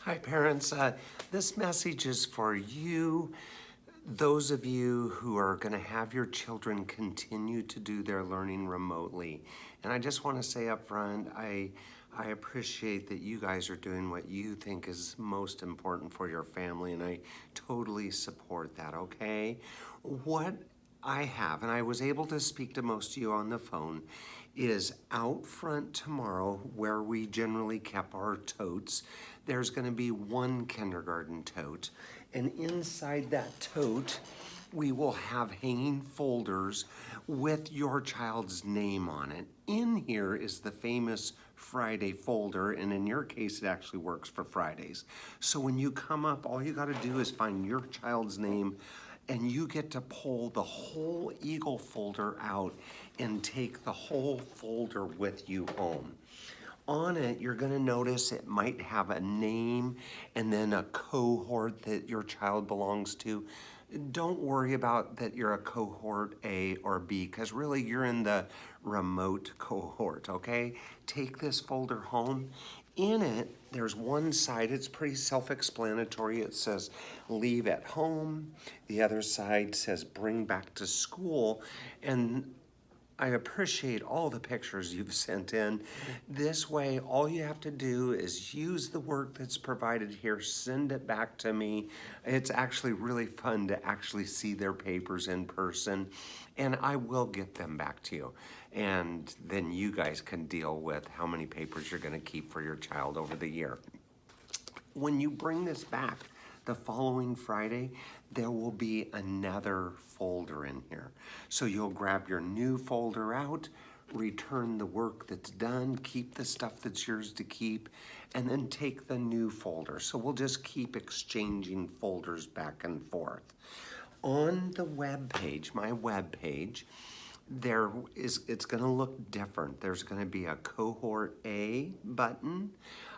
Hi, parents. This message is for you, those of you who are going to have your children continue to do their learning remotely. And I just want to say up front, I appreciate that you guys are doing what you think is most important for your family, and I totally support that, okay? What I have, and I was able to speak to most of you on the phone, is out front tomorrow where we generally kept our totes. There's going to be one kindergarten tote, and inside that tote, we will have hanging folders with your child's name on it. In here is the famous Friday folder, and in your case, it actually works for Fridays. So when you come up, all you got to do is find your child's name, and you get to pull the whole Eagle folder out and take the whole folder with you home. On it, you're going to notice it might have a name and then a cohort that your child belongs to. Don't worry about that you're a cohort A or B, because really you're in the remote cohort, okay? Take this folder home. In it, there's one side, it's pretty self-explanatory. It says leave at home. The other side says bring back to school. And I appreciate all the pictures you've sent in. This way, all you have to do is use the work that's provided here, send it back to me. It's actually really fun to actually see their papers in person, and I will get them back to you. And then you guys can deal with how many papers you're gonna keep for your child over the year. When you bring this back the following Friday, there will be another folder in here. So you'll grab your new folder out, return the work that's done, keep the stuff that's yours to keep, and then take the new folder. So we'll just keep exchanging folders back and forth. On the web page, my web page, it's going to look different. There's going to be a cohort A button,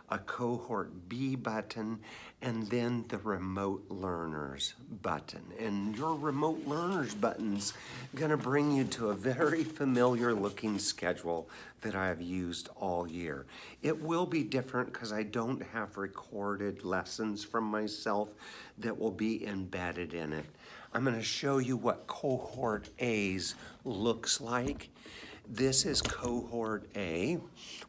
a cohort B button, and then the remote learners button. And your remote learners button's going to bring you to a very familiar looking schedule that I've used all year. It will be different because I don't have recorded lessons from myself that will be embedded in it. I'm going to show you what cohort A's looks like. This is cohort A,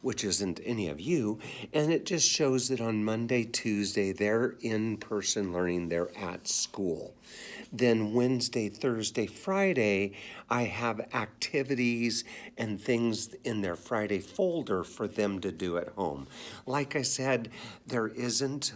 which isn't any of you, and it just shows that on Monday, Tuesday, they're in-person learning, they're at school. Then Wednesday, Thursday, Friday, I have activities and things in their Friday folder for them to do at home. Like I said, there isn't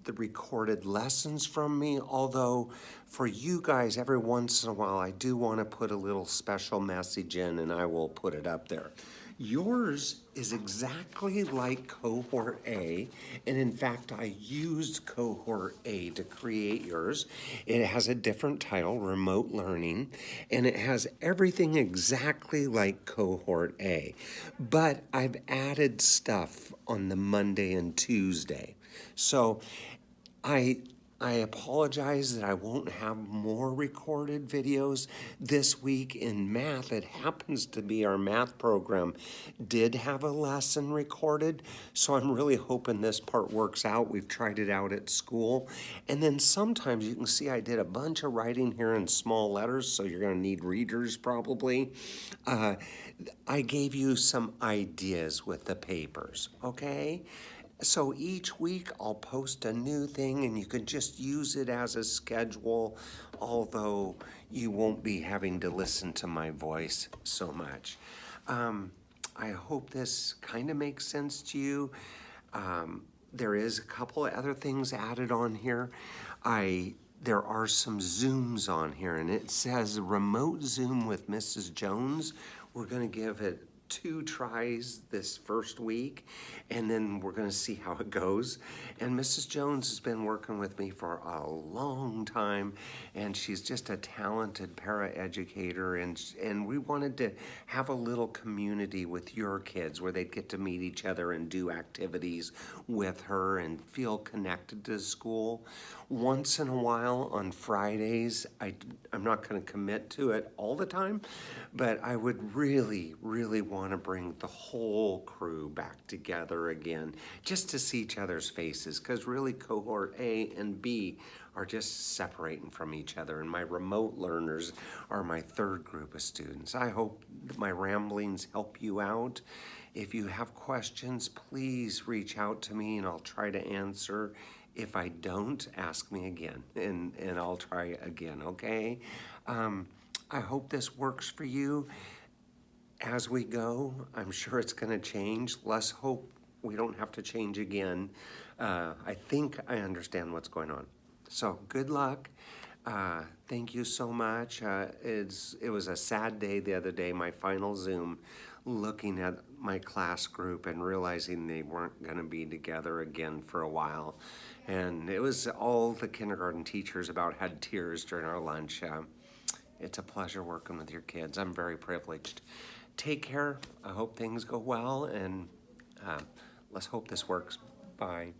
the recorded lessons from me, although for you guys, every once in a while, I do want to put a little special message in, and I will put it up there. Yours is exactly like cohort A, and in fact, I used cohort A to create yours. It has a different title, Remote Learning, and it has everything exactly like cohort A, but I've added stuff on the Monday and Tuesday. So I apologize that I won't have more recorded videos this week in math. It happens to be our math program did have a lesson recorded, so I'm really hoping this part works out. We've tried it out at school. And then sometimes you can see I did a bunch of writing here in small letters, so you're gonna need readers probably. I gave you some ideas with the papers, okay? So each week I'll post a new thing and you can just use it as a schedule, although you won't be having to listen to my voice so much. I hope this kind of makes sense to you. There is a couple of other things added on here. There are some Zooms on here, and it says remote Zoom with Mrs. Jones. We're gonna give it 2 tries this first week, and then we're gonna see how it goes. And Mrs. Jones has been working with me for a long time, and she's just a talented paraeducator, and we wanted to have a little community with your kids where they'd get to meet each other and do activities with her and feel connected to school. Once in a while on Fridays, I'm not gonna commit to it all the time, but I would really, really want want to bring the whole crew back together again, just to see each other's faces, because really cohort A and B are just separating from each other, and my remote learners are my third group of students. I hope my ramblings help you out. If you have questions, please reach out to me and I'll try to answer. If I don't, ask me again and I'll try again, okay? I hope this works for you. As we go, I'm sure it's gonna change. Let's hope we don't have to change again. I think I understand what's going on. So good luck. Thank you so much. It was a sad day the other day, my final Zoom, looking at my class group and realizing they weren't gonna be together again for a while. And it was all the kindergarten teachers about had tears during our lunch. It's a pleasure working with your kids. I'm very privileged. Take care. I hope things go well, and let's hope this works. Bye.